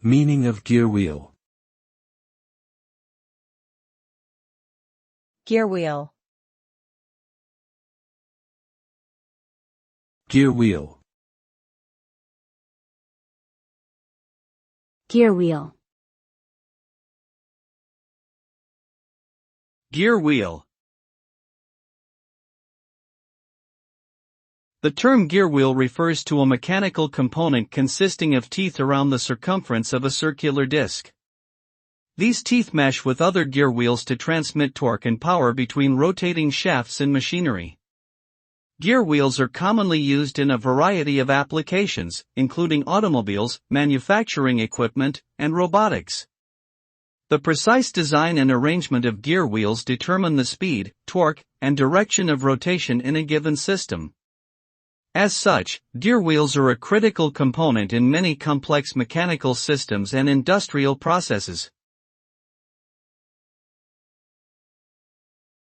Meaning of gearwheel. Gearwheel. Gearwheel. Gearwheel. Gearwheel. The term gearwheel refers to a mechanical component consisting of teeth around the circumference of a circular disc. These teeth mesh with other gear wheels to transmit torque and power between rotating shafts in machinery. Gear wheels are commonly used in a variety of applications, including automobiles, manufacturing equipment, and robotics. The precise design and arrangement of gear wheels determine the speed, torque, and direction of rotation in a given system. As such, gear wheels are a critical component in many complex mechanical systems and industrial processes.